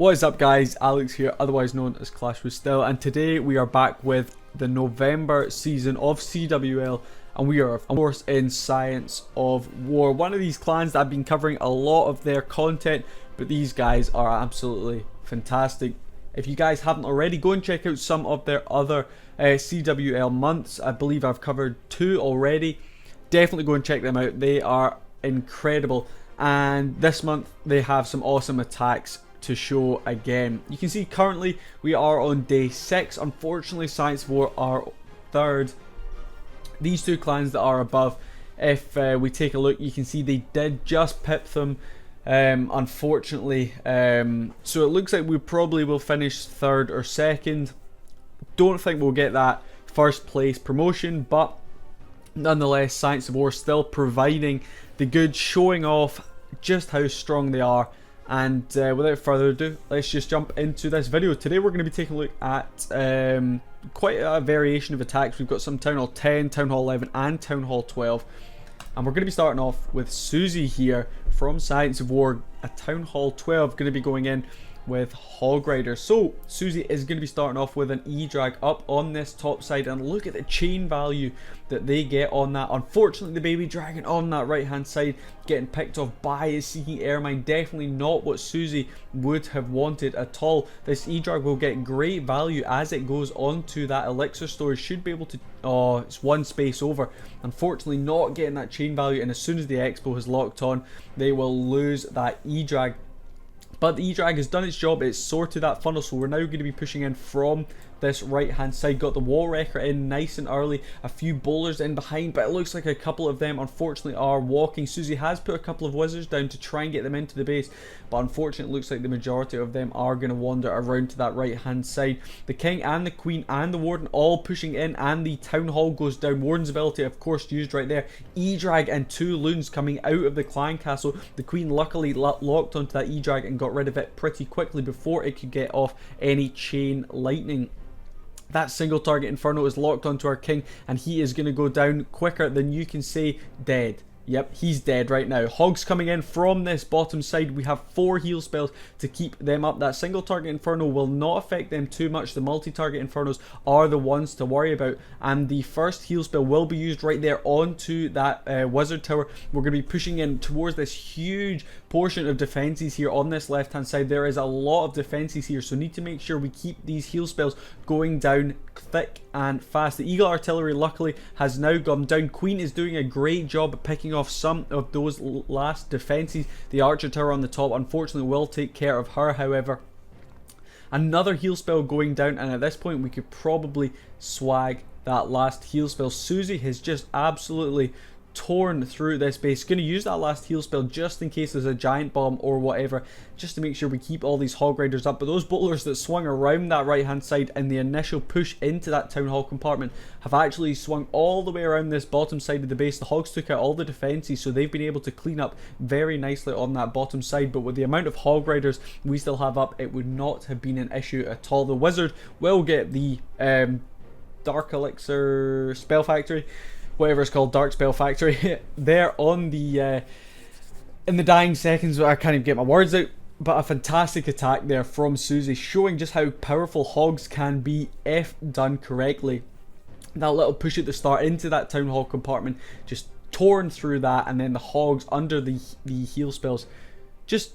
What is up guys, Alex here, otherwise known as Clash with Still, and today we are back with the November season of CWL, and we are of course in Science of War, one of these clans that I've been covering a lot of their content, but these guys are absolutely fantastic. If you guys haven't already, go and check out some of their other CWL months. I believe I've covered 2 already. Definitely go and check them out, they are incredible, and this month they have some awesome attacks to show again. You can see currently we are on day 6. Unfortunately, Science of War are 3rd. These 2 clans that are above, if we take a look, you can see they did just pip them, unfortunately. So it looks like we probably will finish 3rd or 2nd. Don't think we'll get that 1st place promotion, but nonetheless, Science of War still providing the goods, showing off just how strong they are. And without further ado, let's just jump into this video. Today we're going to be taking a look at quite a variation of attacks. We've got some Town Hall 10, Town Hall 11 and Town Hall 12. And we're going to be starting off with Susie here from Science of War, a Town Hall 12, going to be going in with Hog Riders. So Susie is going to be starting off with an E-Drag up on this top side, and look at the chain value that they get on that. Unfortunately, the baby dragon on that right hand side getting picked off by a Seeking Airmine, definitely not what Susie would have wanted at all. This E-Drag will get great value as it goes onto that elixir storage, should be able to, oh, it's one space over. Unfortunately not getting that chain value, and as soon as the expo has locked on, they will lose that E-Drag. But the E-Drag has done its job, it's sorted that funnel, so we're now going to be pushing in from this right hand side. Got the wall wrecker in nice and early, a few bowlers in behind, but it looks like a couple of them unfortunately are walking. Susie has put a couple of wizards down to try and get them into the base, but unfortunately it looks like the majority of them are going to wander around to that right hand side. The king and the queen and the warden all pushing in, and the town hall goes down. Warden's ability of course used right there. E-Drag and 2 loons coming out of the clan castle. The queen luckily locked onto that E-Drag and got rid of it pretty quickly before it could get off any chain lightning. That single target inferno is locked onto our king, and he is going to go down quicker than you can say dead. Yep, he's dead right now. Hogs coming in from this bottom side. We have 4 heal spells to keep them up. That single target inferno will not affect them too much. The multi-target infernos are the ones to worry about, and the first heal spell will be used right there onto that wizard tower. We're going to be pushing in towards this huge portion of defenses here on this left hand side. There is a lot of defenses here, so need to make sure we keep these heal spells going down thick and fast. The eagle artillery luckily has now gone down. Queen is doing a great job at picking off some of those last defenses. The archer tower on the top unfortunately will take care of her. However, another heal spell going down, and at this point we could probably swag that last heal spell. Susie has just absolutely torn through this base. Going to use that last heal spell just in case there's a giant bomb or whatever, just to make sure we keep all these hog riders up. But those bowlers that swung around that right hand side in the initial push into that town hall compartment have actually swung all the way around this bottom side of the base. The hogs took out all the defenses, so they've been able to clean up very nicely on that bottom side. But with the amount of hog riders we still have up, it would not have been an issue at all. The wizard will get the dark elixir spell factory, whatever it's called, dark spell factory there on the in the dying seconds. I can't even get my words out, but a fantastic attack there from Susie, showing just how powerful hogs can be if done correctly. That little push at the start into that town hall compartment, just torn through that, and then the hogs under the heal spells just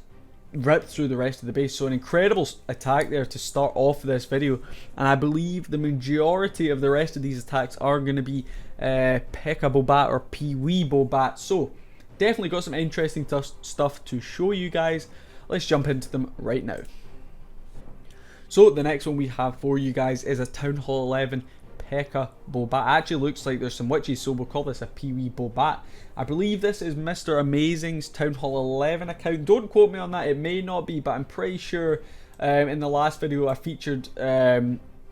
ripped through the rest of the base. So an incredible attack there to start off this video, and I believe the majority of the rest of these attacks are going to be P.E.K.K.A. Bobat or Pee-wee Bobat. So definitely got some interesting stuff to show you guys. Let's jump into them right now. So the next one we have for you guys is a Town Hall 11 P.E.K.K.A. Bobat. Actually looks like there's some witches, so we'll call this a Pee-wee Bobat. I believe this is Mr. Amazing's Town Hall 11 account. Don't quote me on that, it may not be, but I'm pretty sure in the last video I featured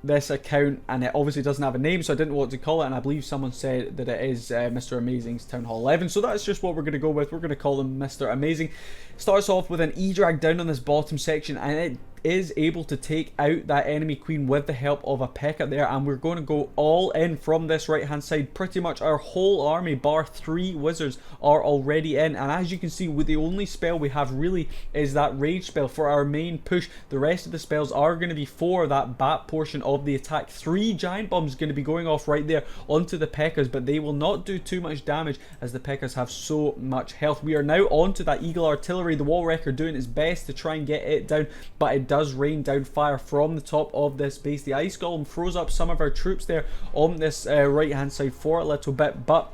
this account, and it obviously doesn't have a name, so I didn't know what to call it, and I believe someone said that it is Mr. Amazing's Town Hall 11, so that's just what we're going to go with. We're going to call him Mr. Amazing. Starts off with an E-Drag down on this bottom section, and it is able to take out that enemy queen with the help of a P.E.K.K.A there, and we're going to go all in from this right hand side. Pretty much our whole army bar 3 wizards are already in, and as you can see, with the only spell we have really is that rage spell for our main push. The rest of the spells are going to be for that bat portion of the attack. 3 giant bombs going to be going off right there onto the P.E.K.K.As, but they will not do too much damage as the P.E.K.K.As have so much health. We are now onto that eagle artillery. The wall wrecker doing its best to try and get it down, but it does rain down fire from the top of this base. The ice golem froze up some of our troops there on this right hand side for a little bit, but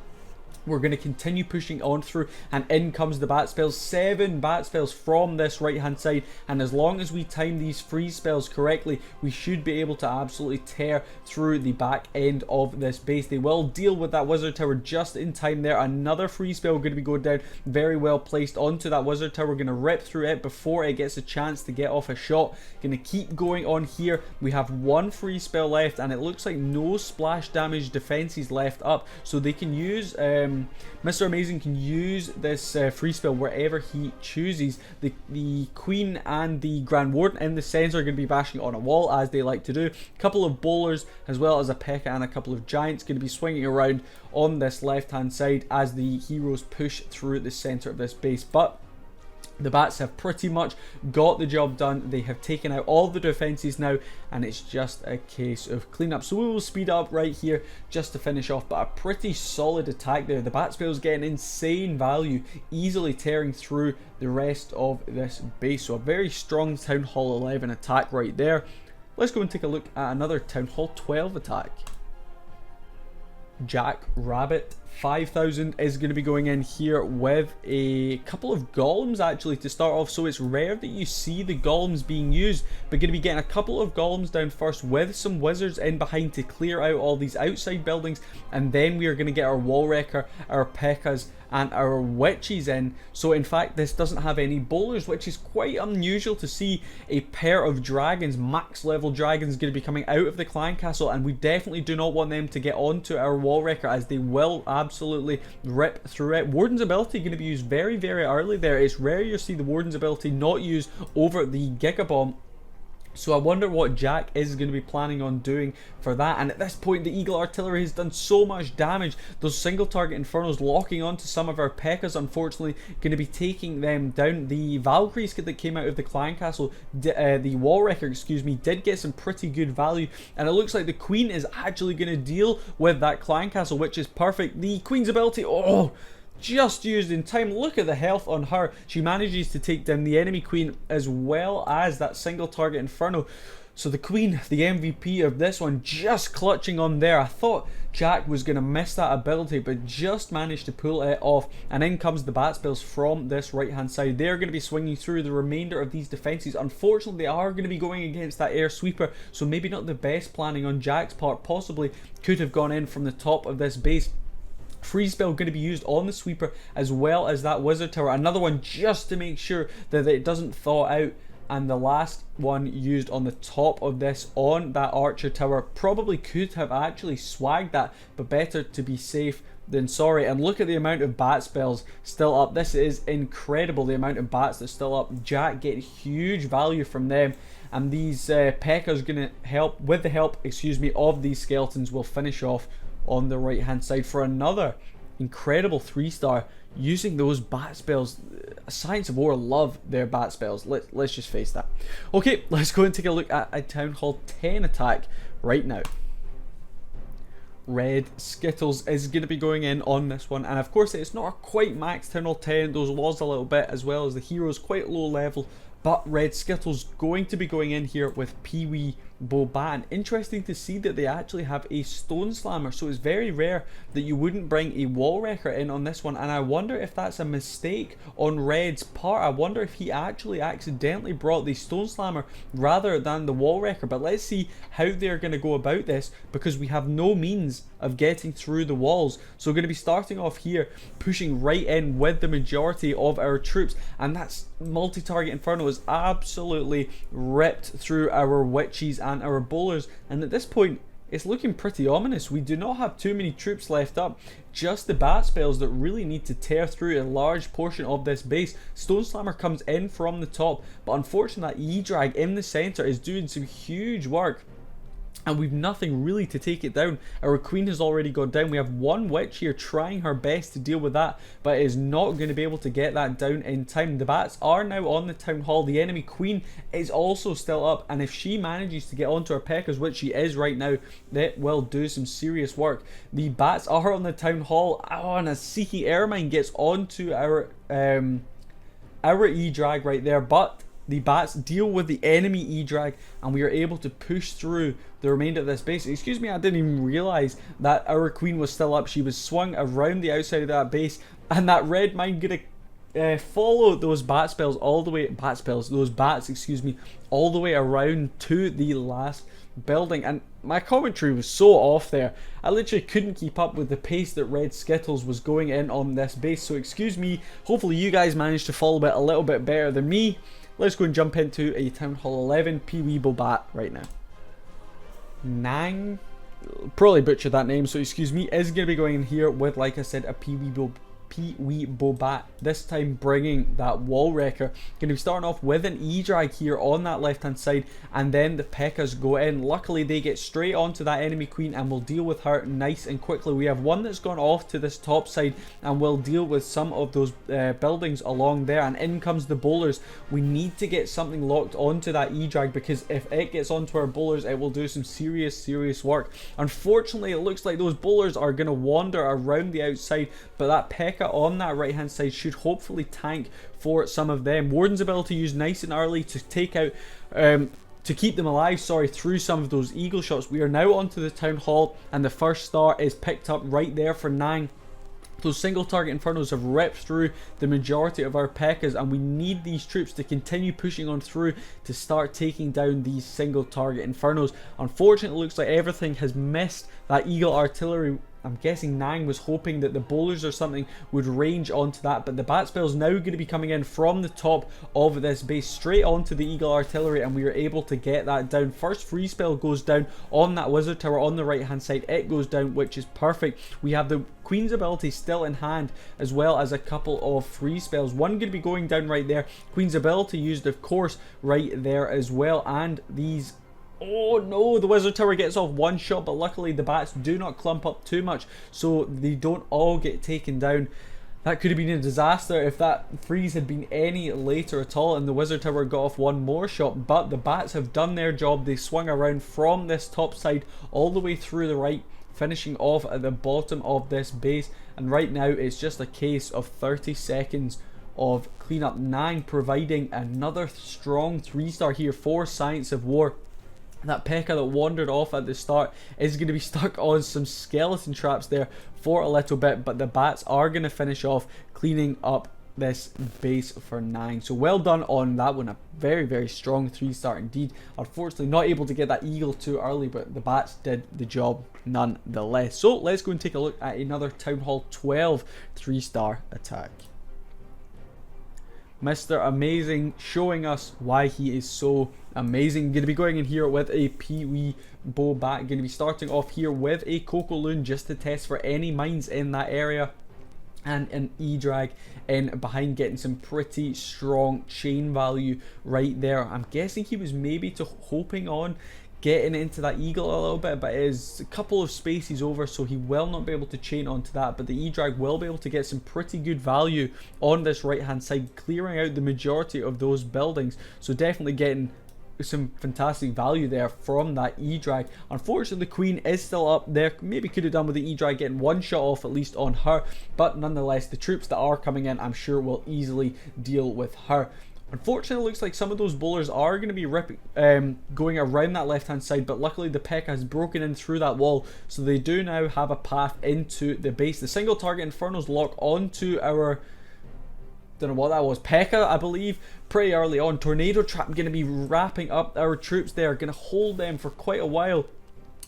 we're going to continue pushing on through, and in comes the bat spells. 7 bat spells from this right hand side, and as long as we time these freeze spells correctly, we should be able to absolutely tear through the back end of this base. They will deal with that wizard tower just in time there. Another freeze spell going to be going down, very well placed onto that wizard tower. We're going to rip through it before it gets a chance to get off a shot. Going to keep going on here. We have 1 freeze spell left, and it looks like no splash damage defenses left up, so they can use Mr. Amazing can use this free spell wherever he chooses. The Queen and the Grand Warden in the center are going to be bashing on a wall as they like to do. A couple of bowlers as well as a P.E.K.K.A and a couple of giants going to be swinging around on this left hand side as the heroes push through the center of this base. But the bats have pretty much got the job done. They have taken out all the defenses now, and it's just a case of cleanup. So we will speed up right here just to finish off, but a pretty solid attack there. The bat spell's getting insane value, easily tearing through the rest of this base. So a very strong Town Hall 11 attack right there. Let's go and take a look at another Town Hall 12 attack. Jack Rabbit 5000 is going to be going in here with a couple of golems actually to start off. So it's rare that you see the golems being used, but going to be getting a couple of golems down first with some wizards in behind to clear out all these outside buildings, and then we are going to get our wall wrecker, our P.E.K.K.As and our witches in. So in fact this doesn't have any bowlers, which is quite unusual to see a pair of dragons, max level dragons, going to be coming out of the clan castle, and we definitely do not want them to get onto our wall wrecker as they will absolutely rip through it. Warden's ability going to be used very early there. It's rare you see the Warden's ability not used over the Giga Bomb. So I wonder what Jack is going to be planning on doing for that. And at this point, the Eagle Artillery has done so much damage. Those single target Infernos locking onto some of our P.E.K.K.As, unfortunately, going to be taking them down. The Valkyries that came out of the Clan Castle, the Wall Wrecker, excuse me, did get some pretty good value. And it looks like the Queen is actually going to deal with that Clan Castle, which is perfect. The Queen's ability, oh, just used in time. Look at the health on her. She manages to take down the enemy queen as well as that single target Inferno. So the Queen, the MVP of this one, just clutching on there. I thought Jack was going to miss that ability, but just managed to pull it off. And in comes the bat spells from this right hand side. They're going to be swinging through the remainder of these defenses. Unfortunately, they are going to be going against that air sweeper, so maybe not the best planning on Jack's part. Possibly could have gone in from the top of this base. Freeze spell going to be used on the sweeper as well as that wizard tower. Another one just to make sure that it doesn't thaw out. And the last one used on the top of this on that archer tower. Probably could have actually swagged that, but better to be safe than sorry. And look at the amount of bat spells still up. This is incredible, the amount of bats that's still up. Jack getting huge value from them. And these P.E.K.K.As going to help, with the help, excuse me, of these skeletons, will finish off on the right hand side for another incredible 3-star using those bat spells. Science of War love their bat spells. Let's just face that. Okay, let's go and take a look at a Town Hall 10 attack right now. Red Skittles is going to be going in on this one, and of course it's not quite max Town Hall 10. Those walls a little bit, as well as the heroes quite low level, but Red Skittles going to be going in here with Pee-wee Bobat. And interesting to see that they actually have a Stone Slammer, so it's very rare that you wouldn't bring a Wall Wrecker in on this one. And I wonder if that's a mistake on Red's part. I wonder if he actually accidentally brought the Stone Slammer rather than the Wall Wrecker. But let's see how they're going to go about this, because we have no means of getting through the walls. So we're going to be starting off here, pushing right in with the majority of our troops, and that's multi-target Inferno is absolutely ripped through our witches and our bowlers. And at this point, it's looking pretty ominous. We do not have too many troops left up, just the bat spells that really need to tear through a large portion of this base. Stone Slammer comes in from the top, but unfortunately that E-Drag in the center is doing some huge work, and we've nothing really to take it down. Our queen has already gone down. We have one witch here trying her best to deal with that, but is not going to be able to get that down in time. The bats are now on the town hall. The enemy queen is also still up, and if she manages to get onto her Pekkas, which she is right now, that will do some serious work. The bats are on the town hall. Oh, and a Seeking Ermine gets onto our E-Drag right there, but the bats deal with the enemy E-Drag, and we are able to push through the remainder of this base. Excuse me, I didn't even realise that our queen was still up. She was swung around the outside of that base, and that red mine gonna follow those bat spells all the way, those bats, excuse me, all the way around to the last building. And my commentary was so off there. I literally couldn't keep up with the pace that Red Skittles was going in on this base, so excuse me. Hopefully you guys managed to follow it a little bit better than me. Let's go and jump into a Town Hall 11 Peeweeble Bat right now. Nang, probably butchered that name, so excuse me, is going to be going in here with, like I said, a Peeweeble Bat, this time bringing that wall wrecker. Going to be starting off with an E-Drag here on that left hand side, and then the Pekkas go in. Luckily they get straight onto that enemy queen and will deal with her nice and quickly. We have one that's gone off to this top side and will deal with some of those buildings along there, and in comes the bowlers. We need to get something locked onto that E-Drag, because if it gets onto our bowlers it will do some serious work. Unfortunately it looks like those bowlers are going to wander around the outside, but that Pekka on that right hand side should hopefully tank for some of them. Warden's ability used nice and early to take out to keep them alive, sorry, through some of those eagle shots. We are now onto the town hall, and the first star is picked up right there for Nang. Those single target infernos have ripped through the majority of our Pekkas, and we need these troops to continue pushing on through to start taking down these single target infernos. Unfortunately, it looks like everything has missed that eagle artillery. I'm guessing Nang was hoping that the bowlers or something would range onto that, but the bat spell is now going to be coming in from the top of this base straight onto the eagle artillery, and we are able to get that down. First free spell goes down on that wizard tower on the right hand side. It goes down, which is perfect. We have the queen's ability still in hand, as well as a couple of free spells. One going to be going down right there. Queen's ability used, of course, right there as well, and these... Oh no, the wizard tower gets off one shot, but luckily the bats do not clump up too much, so they don't all get taken down. That could have been a disaster if that freeze had been any later at all and the wizard tower got off one more shot, but the bats have done their job. They swung around from this top side all the way through the right, finishing off at the bottom of this base, and right now it's just a case of 30 seconds of cleanup. Nang providing another strong 3-star here for Science of War. That Pekka that wandered off at the start is going to be stuck on some skeleton traps there for a little bit, but the bats are going to finish off cleaning up this base for Nang. So well done on that one. A very strong 3-star indeed. Unfortunately not able to get that eagle too early, but the bats did the job nonetheless. So let's go and take a look at another Town Hall 12 3-star attack. Mr. Amazing showing us why he is so amazing. Going to be going in here with a Peeweeble Bat. Going to be starting off here with a Coco Loon just to test for any mines in that area, and an E-Drag in behind, getting some pretty strong chain value right there. I'm guessing he was maybe hoping on getting into that eagle a little bit, but it is a couple of spaces over, so he will not be able to chain onto that, but the E-Drag will be able to get some pretty good value on this right hand side, clearing out the majority of those buildings. So definitely getting some fantastic value there from that E-Drag. Unfortunately the queen is still up there. Maybe could have done with the E-Drag getting one shot off at least on her, but nonetheless the troops that are coming in I'm sure will easily deal with her. Unfortunately, it looks like some of those bowlers are going to be going around that left-hand side, but luckily the Pekka has broken in through that wall, so they do now have a path into the base. The single target Infernos lock onto our... don't know what that was, Pekka, I believe, pretty early on. Tornado Trap going to be wrapping up our troops there, going to hold them for quite a while.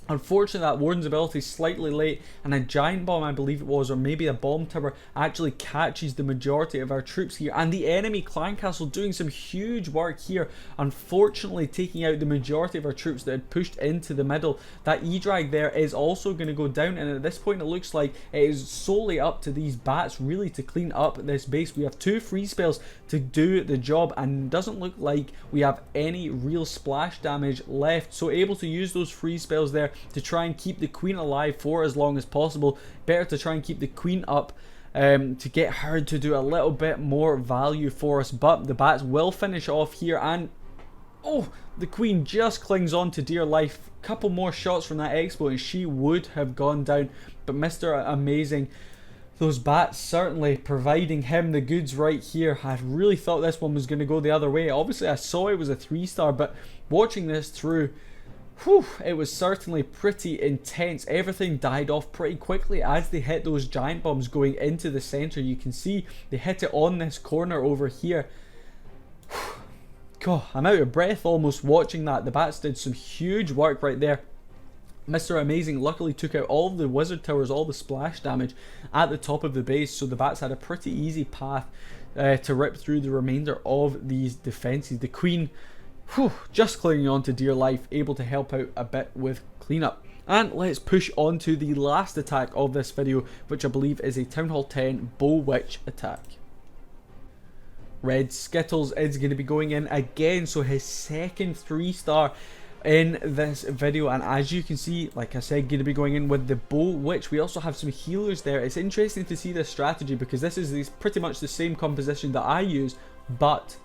Unfortunately, that Warden's ability is slightly late, and a giant bomb, I believe it was, or maybe a bomb tower, actually catches the majority of our troops here. And the enemy clan castle doing some huge work here, unfortunately taking out the majority of our troops that had pushed into the middle. That E-drag there is also going to go down, and at this point it looks like it is solely up to these bats really to clean up this base. We have 2 free spells to do the job, and it doesn't look like we have any real splash damage left, so able to use those free spells there to try and keep the queen alive for as long as possible. Better to try and keep the queen up to get her to do a little bit more value for us, but the bats will finish off here, and oh, the queen just clings on to dear life. Couple more shots from that expo and she would have gone down, but Mr. Amazing, those bats certainly providing him the goods right here. I really thought this one was going to go the other way. Obviously I saw it was a 3-star, but watching this through, whew, it was certainly pretty intense. Everything died off pretty quickly as they hit those giant bombs going into the center. You can see they hit it on this corner over here. God, I'm out of breath almost watching that. The bats did some huge work right there. Mr. Amazing luckily took out all of the wizard towers, all the splash damage at the top of the base, so the bats had a pretty easy path to rip through the remainder of these defenses. The queen, whew, just clinging on to dear life, able to help out a bit with cleanup. And let's push on to the last attack of this video, which I believe is a Town Hall 10 Bow Witch attack. Red Skittles is going to be going in again, so his second 3-star in this video, and as you can see, like I said, going to be going in with the Bow Witch. We also have some healers there. It's interesting to see this strategy because this is pretty much the same composition that I use, but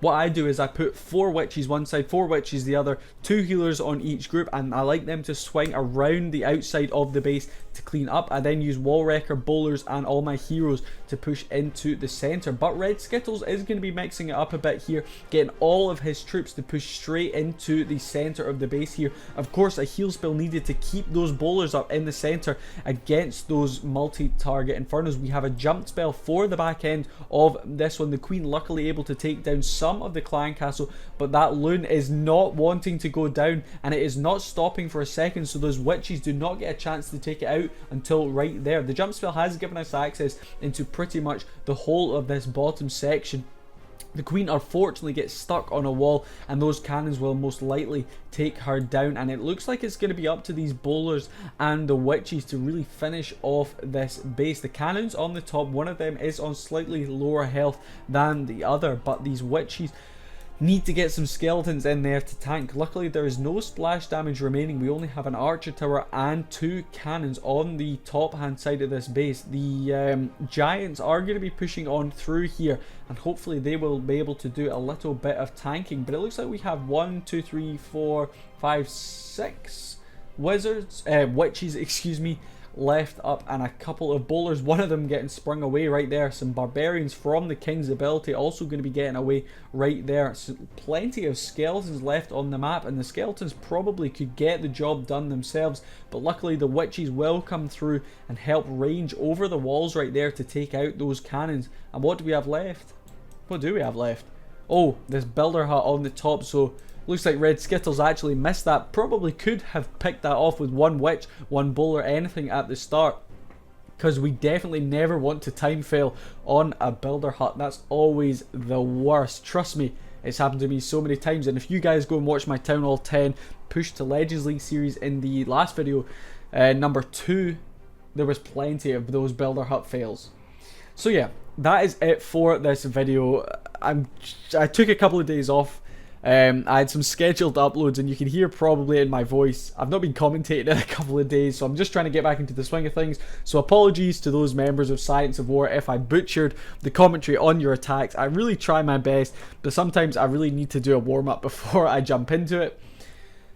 what I do is I put 4 witches one side, 4 witches the other, 2 healers on each group, and I like them to swing around the outside of the base to clean up. I then use wall wrecker, bowlers, and all my heroes to push into the center. But Red Skittles is going to be mixing it up a bit here, getting all of his troops to push straight into the center of the base here. Of course, a heal spell needed to keep those bowlers up in the center against those multi-target infernos. We have a jump spell for the back end of this one. The queen luckily able to take down some of the clan castle, but that loon is not wanting to go down, and it is not stopping for a second, so those witches do not get a chance to take it out until right there. The jump spell has given us access into pretty much the whole of this bottom section. The queen unfortunately gets stuck on a wall, and those cannons will most likely take her down, and it looks like it's going to be up to these bowlers and the witches to really finish off this base. The cannons on the top, one of them is on slightly lower health than the other, but these witches need to get some skeletons in there to tank. Luckily there is no splash damage remaining. We only have an archer tower and 2 cannons on the top hand side of this base. The giants are going to be pushing on through here, and hopefully they will be able to do a little bit of tanking, but it looks like we have 1, 2, 3, 4, 5, 6 witches, excuse me, left up, and a couple of bowlers, one of them getting sprung away right there. Some barbarians from the king's ability also going to be getting away right there. So plenty of skeletons left on the map, and the skeletons probably could get the job done themselves, but luckily the witches will come through and help range over the walls right there to take out those cannons. And what do we have left? What do we have left? Oh, this builder hut on the top, so looks like Red Skittles actually missed that. Probably could have picked that off with 1 witch, 1 bowler, anything at the start, because we definitely never want to time fail on a builder hut. That's always the worst. Trust me, it's happened to me so many times. And if you guys go and watch my Town Hall 10 Push to Legends League series in the last video, number 2, there was plenty of those builder hut fails. So yeah, that is it for this video. I took a couple of days off. I had some scheduled uploads, and you can hear probably in my voice I've not been commentating in a couple of days, so I'm just trying to get back into the swing of things. So apologies to those members of Science of War if I butchered the commentary on your attacks. I really try my best, but sometimes I really need to do a warm-up before I jump into it.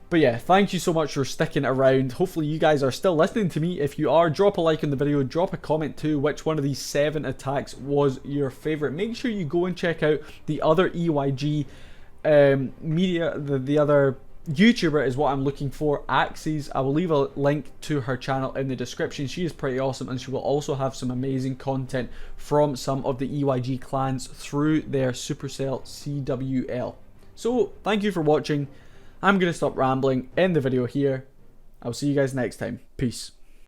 But yeah, thank you so much for sticking around. Hopefully you guys are still listening to me. If you are, drop a like on the video, drop a comment too, which one of these 7 attacks was your favourite. Make sure you go and check out the other EYG media, the other YouTuber is what I'm looking for, Axys. I will leave a link to her channel in the description. She is pretty awesome, and she will also have some amazing content from some of the EYG clans through their Supercell CWL. So thank you for watching. I'm going to stop rambling in the video here, I'll see you guys next time. Peace.